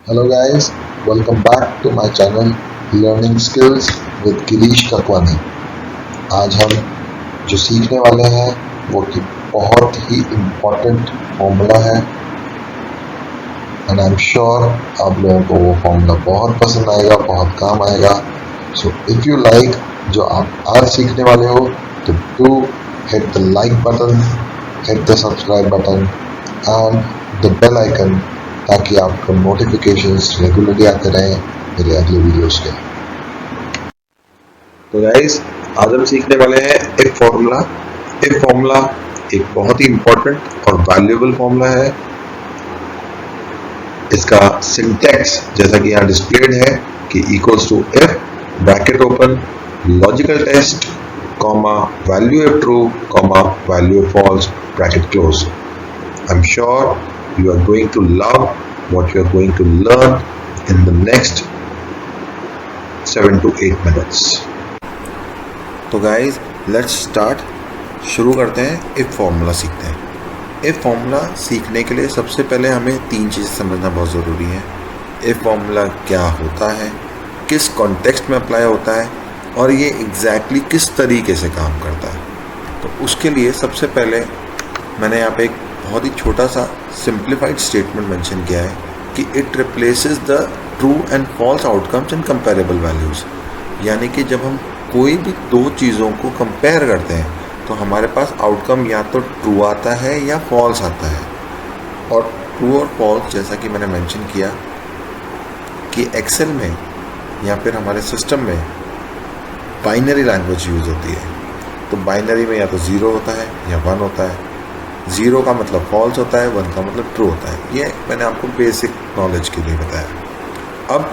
Hello guys, welcome back to my channel Learning Skills with Girish Kakwani। आज हम जो सीखने वाले हैं वो कि बहुत ही इम्पोर्टेंट फॉर्मूला है एंड आई एम श्योर आप लोगों को वो फॉर्मूला बहुत पसंद आएगा, बहुत काम आएगा। सो इफ़ यू लाइक जो आप आज सीखने वाले हो तो do hit the like button, hit the subscribe button and the bell icon ताकि आपको नोटिफिकेशंस रेगुलरली आते रहें मेरे अगले वीडियोस के। तो गाइस आज हम सीखने वाले हैं एक फॉर्मूला। एक फॉर्मूला एक बहुत ही इंपॉर्टेंट और वैल्यूएबल फॉर्मूला है। इसका सिंटैक्स जैसा कि यहाँ डिस्प्लेड है कि equals to if bracket open logical test comma value if true comma value if false bracket close. I am sure you are going to love what you are going to learn in the next 7 to 8 minutes. तो guys, let's start। शुरू करते हैं। If formula सीखते हैं। If formula सीखने के लिए सबसे पहले हमें तीन चीज़ें समझना बहुत ज़रूरी है। इफ फॉर्मूला क्या होता है, किस कॉन्टेक्स्ट में अप्लाई होता है और ये एग्जैक्टली किस तरीके से काम करता है। तो उसके लिए सबसे पहले मैंने यहाँ पे एक बहुत ही छोटा सा सिंप्लीफाइड स्टेटमेंट मेंशन किया है कि it replaces the true and false outcomes in comparable values. यानी कि जब हम कोई भी दो चीज़ों को कंपेयर करते हैं तो हमारे पास आउटकम या तो ट्रू आता है या फॉल्स आता है। और ट्रू और फॉल्स जैसा कि मैंने मेंशन किया कि एक्सेल में या फिर हमारे सिस्टम में बाइनरी लैंग्वेज यूज़ होती है। तो बाइनरी में या तो 0 होता है या 1 होता है। 0 का मतलब फॉल्स होता है, 1 का मतलब ट्रू होता है। ये मैंने आपको बेसिक नॉलेज के लिए बताया। अब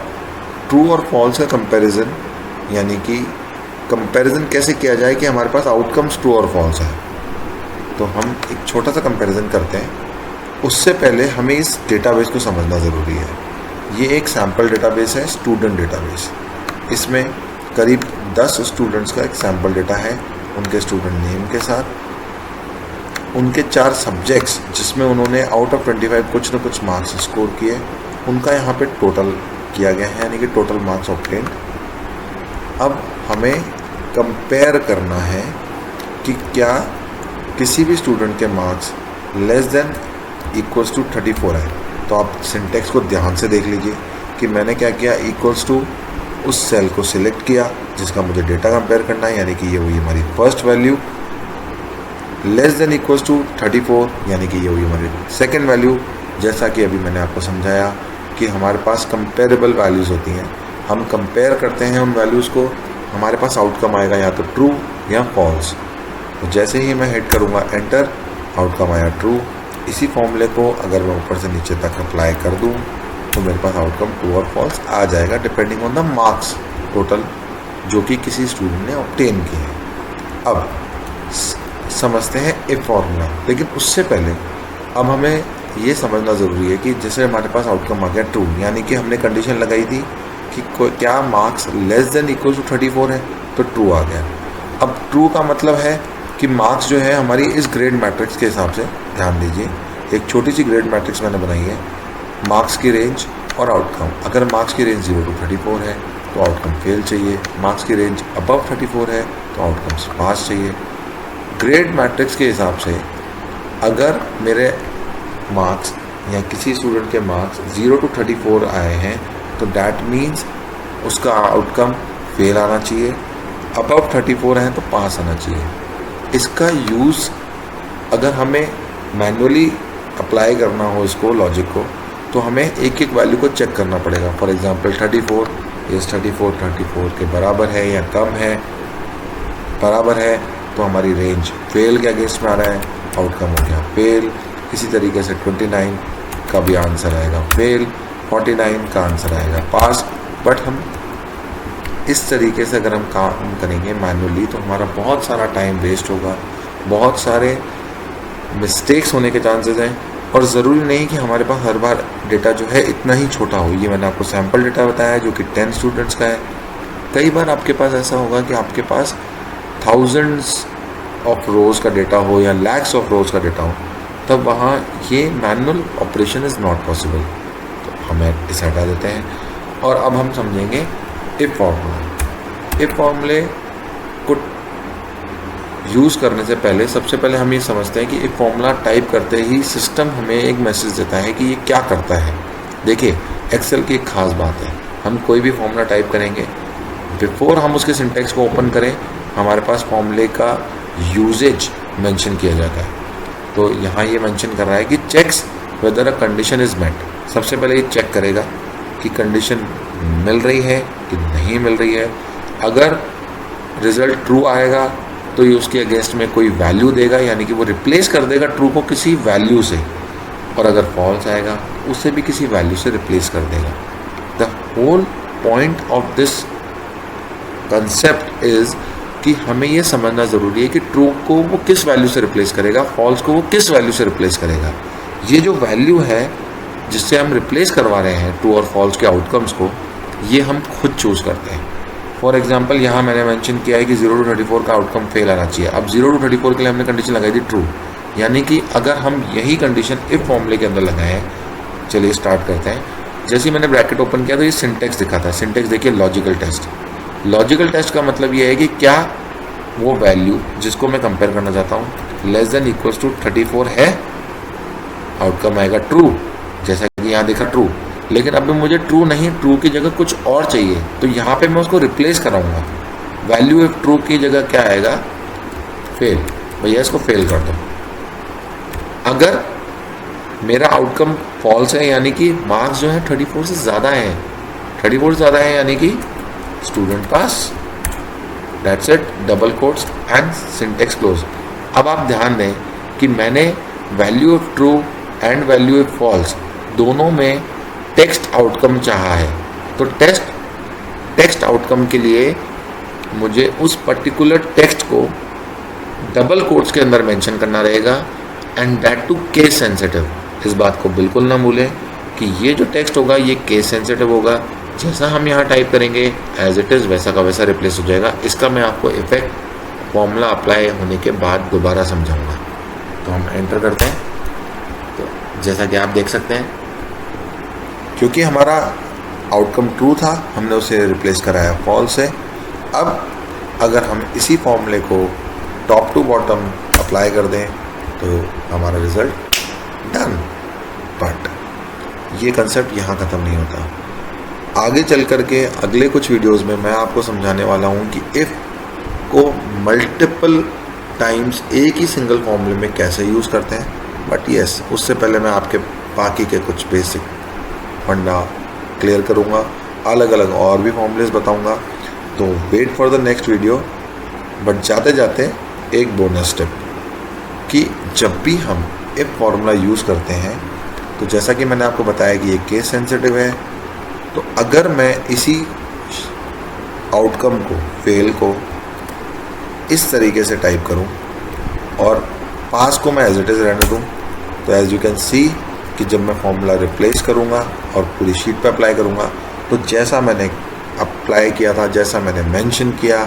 ट्रू और फॉल्स का कंपैरिजन यानी कि कंपैरिजन कैसे किया जाए कि हमारे पास आउटकम्स ट्रू और फॉल्स है। तो हम एक छोटा सा कंपैरिजन करते हैं। उससे पहले हमें इस डेटाबेस को समझना ज़रूरी है। ये एक सैम्पल डेटाबेस है, स्टूडेंट डेटाबेस। इसमें करीब 10 स्टूडेंट्स का एक सैम्पल डेटा है, उनके स्टूडेंट नेम के साथ, उनके 4 सब्जेक्ट्स जिसमें उन्होंने आउट ऑफ 25 कुछ न कुछ मार्क्स स्कोर किए, उनका यहाँ पे टोटल किया गया है यानी कि टोटल मार्क्स ऑब्टेन्ड। अब हमें कंपेयर करना है कि क्या किसी भी स्टूडेंट के marks less than equals to 34 है। तो आप सिंटेक्स को ध्यान से देख लीजिए कि मैंने क्या किया, इक्वल्स टू उस सेल को सिलेक्ट किया जिसका मुझे डेटा कंपेयर करना है यानी कि ये हुई हमारी first value, less than equals to 34 यानी कि ये हुई हमारी सेकेंड वैल्यू। जैसा कि अभी मैंने आपको समझाया कि हमारे पास कंपेरेबल वैल्यूज़ होती हैं, हम कंपेयर करते हैं उन वैल्यूज़ को, हमारे पास आउटकम आएगा या तो ट्रू या फॉल्स। तो जैसे ही मैं हिट करूँगा एंटर, आउटकम आया ट्रू। इसी फॉर्मूले को अगर मैं ऊपर से नीचे तक अप्लाई कर दूँ तो मेरे पास आउटकम ट्रू और फॉल्स आ जाएगा depending on the marks total जो कि किसी स्टूडेंट ने ऑब्टेन किए हैं। अब समझते हैं इफ फॉर्मूला, लेकिन उससे पहले अब हमें ये समझना ज़रूरी है कि जैसे हमारे पास आउटकम आ गया ट्रू, यानी कि हमने कंडीशन लगाई थी कि क्या marks less than equal to 34 है, तो ट्रू आ गया। अब ट्रू का मतलब है कि मार्क्स जो है हमारी इस ग्रेड मैट्रिक्स के हिसाब से, ध्यान दीजिए एक छोटी सी ग्रेड मैट्रिक्स मैंने बनाई है, मार्क्स की रेंज और आउटकम। अगर मार्क्स की रेंज 0 to 34 है तो आउटकम फेल चाहिए, मार्क्स की रेंज अबव 34 है तो आउटकम्स पास चाहिए। ग्रेड मैट्रिक्स के हिसाब से अगर मेरे मार्क्स या किसी स्टूडेंट के मार्क्स 0 to 34 आए हैं तो डैट मीन्स उसका आउटकम फेल आना चाहिए, अबव 34 हैं तो पास आना चाहिए। इसका यूज़ अगर हमें मैनुअली अप्लाई करना हो इसको लॉजिक को तो हमें एक एक वैल्यू को चेक करना पड़ेगा। फॉर एग्जांपल 34 34 के बराबर है या कम है, बराबर है तो हमारी रेंज फेल के अगेंस्ट में आ रहा है, आउटकम हो गया फेल। इसी तरीके से 29 का भी आंसर आएगा फेल, 49 का आंसर आएगा पास। बट हम इस तरीके से अगर हम काम करेंगे मैनुअली तो हमारा बहुत सारा टाइम वेस्ट होगा, बहुत सारे मिस्टेक्स होने के चांसेस हैं और ज़रूरी नहीं कि हमारे पास हर बार डेटा जो है इतना ही छोटा हो। ये मैंने आपको सैम्पल डेटा बताया जो कि 10 स्टूडेंट्स का है। कई बार आपके पास ऐसा होगा कि आपके पास थाउजेंड्स ऑफ रोज़ का डेटा हो या लैक्स ऑफ रोज़ का डेटा हो, तब वहाँ ये manual operation is not possible. तो हमें इसे हटा देते हैं। और अब हम समझेंगे इफ फॉर्मूला। इफ फॉर्मूले को यूज़ करने से पहले सबसे पहले हम ये समझते हैं कि इफ फॉर्मूला टाइप करते ही सिस्टम हमें एक मैसेज देता है कि ये क्या करता है। देखिए एक्सेल की एक खास बात है, हम कोई भी फॉर्मूला टाइप करेंगे, बिफोर हम उसके सिंटेक्स को ओपन करें हमारे पास फॉर्मूले का यूजेज मेंशन किया जाता है। तो यहाँ ये मेंशन कर रहा है कि checks whether a condition is met. सबसे पहले ये चेक करेगा कि कंडीशन मिल रही है कि नहीं मिल रही है। अगर रिज़ल्ट ट्रू आएगा तो ये उसके अगेंस्ट में कोई वैल्यू देगा, यानी कि वो रिप्लेस कर देगा ट्रू को किसी वैल्यू से। और अगर फॉल्स आएगा उससे भी किसी वैल्यू से रिप्लेस कर देगा। The whole point of this concept is कि हमें ये समझना ज़रूरी है कि ट्रू को वो किस वैल्यू से रिप्लेस करेगा, फॉल्स को वो किस वैल्यू से रिप्लेस करेगा। ये जो वैल्यू है जिससे हम रिप्लेस करवा रहे हैं ट्रू और फॉल्स के आउटकम्स को, ये हम खुद चूज़ करते हैं। फॉर एग्जांपल यहाँ मैंने मेंशन किया है कि 0 to 34 का आउटकम फेल आना चाहिए। अब 0 to 34 के लिए हमने कंडीशन लगाई थी ट्रू, यानी कि अगर हम यही कंडीशन इफ फॉर्मूले के अंदर लगाएं, चलिए स्टार्ट करते हैं। जैसे ही मैंने ब्रैकेट ओपन किया तो ये सिंटेक्स दिखा था। सिंटेक्स देखिए लॉजिकल टेस्ट। लॉजिकल टेस्ट का मतलब ये है कि क्या वो वैल्यू जिसको मैं कंपेयर करना चाहता हूँ लेस देन इक्वल्स टू 34 है, आउटकम आएगा ट्रू, जैसा कि यहाँ देखा ट्रू। लेकिन अब मुझे ट्रू नहीं, ट्रू की जगह कुछ और चाहिए, तो यहाँ पे मैं उसको रिप्लेस कराऊंगा। वैल्यू इफ ट्रू की जगह क्या आएगा, फेल। भैया इसको फेल कर दो। अगर मेरा आउटकम फॉल्स है, यानी कि मार्क्स जो है 34 से ज़्यादा हैं, 34 से ज़्यादा है यानी कि student pass, that's it, double quotes and syntax close. अब आप ध्यान दें कि मैंने value of true and value of false दोनों में टेक्स्ट आउटकम चाहा है। तो टेक्स्ट आउटकम के लिए मुझे उस पर्टिकुलर टेक्स्ट को डबल कोट्स के अंदर मेंशन करना रहेगा, and that too case sensitive. इस बात को बिल्कुल ना भूलें कि ये जो टेक्स्ट होगा ये केस सेंसिटिव होगा। जैसा हम यहाँ टाइप करेंगे एज इट इज़ वैसा का वैसा रिप्लेस हो जाएगा। इसका मैं आपको इफेक्ट फॉर्मूला अप्लाई होने के बाद दोबारा समझाऊंगा। तो हम एंटर करते हैं। तो जैसा कि आप देख सकते हैं, क्योंकि हमारा आउटकम ट्रू था हमने उसे रिप्लेस कराया फॉल्स से। अब अगर हम इसी फॉर्मूले को टॉप टू बॉटम अप्लाई कर दें तो हमारा रिज़ल्ट डन। बट ये कंसेप्ट यहाँ ख़त्म नहीं होता। आगे चल कर के अगले कुछ वीडियोस में मैं आपको समझाने वाला हूँ कि इफ़ को मल्टीपल टाइम्स एक ही सिंगल फॉर्मूले में कैसे यूज़ करते हैं। बट यस, उससे पहले मैं आपके बाकी के कुछ बेसिक फंडा क्लियर करूँगा, अलग अलग और भी फॉर्मूलेस बताऊँगा। तो wait for the next video. But जाते जाते एक बोनस टिप कि जब भी हम इफ फॉर्मूला यूज़ करते हैं तो जैसा कि मैंने आपको बताया कि ये केस सेंसिटिव है, तो अगर मैं इसी आउटकम को, फेल को इस तरीके से टाइप करूं और पास को मैं एज इट इज़ रहने दूं, तो एज यू कैन सी कि जब मैं फॉर्मूला रिप्लेस करूंगा और पूरी शीट पे अप्लाई करूंगा तो जैसा मैंने अप्लाई किया था, जैसा मैंने मेंशन किया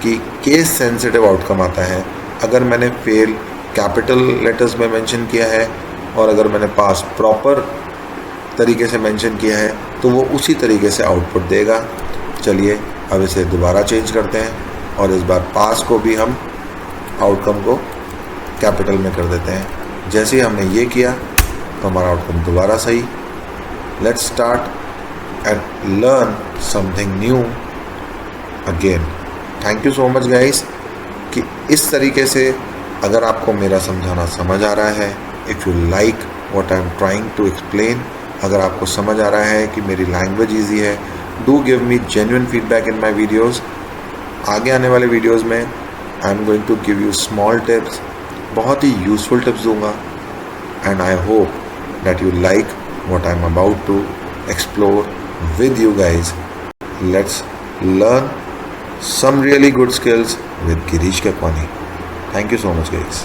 कि केस सेंसिटिव आउटकम आता है। अगर मैंने फेल कैपिटल लेटर्स में मेंशन किया है और अगर मैंने पास प्रॉपर तरीके से मेंशन किया है तो वो उसी तरीके से आउटपुट देगा। चलिए अब इसे दोबारा चेंज करते हैं और इस बार पास को भी हम आउटकम को कैपिटल में कर देते हैं। जैसे ही हमने ये किया तो हमारा आउटकम दोबारा सही। Let's start and learn something new again. Thank you so much guys कि इस तरीके से अगर आपको मेरा समझाना समझ आ रहा है, if you like what I am trying to explain, अगर आपको समझ आ रहा है कि मेरी लैंग्वेज ईजी है, do give me genuine feedback in my videos. आगे आने वाले वीडियोज़ में I am going to give you small tips, बहुत ही यूजफुल टिप्स दूंगा। And I hope that you like what I am about to explore with you guys. Let's learn some really good skills with Girish Kapani. Thank you so much guys.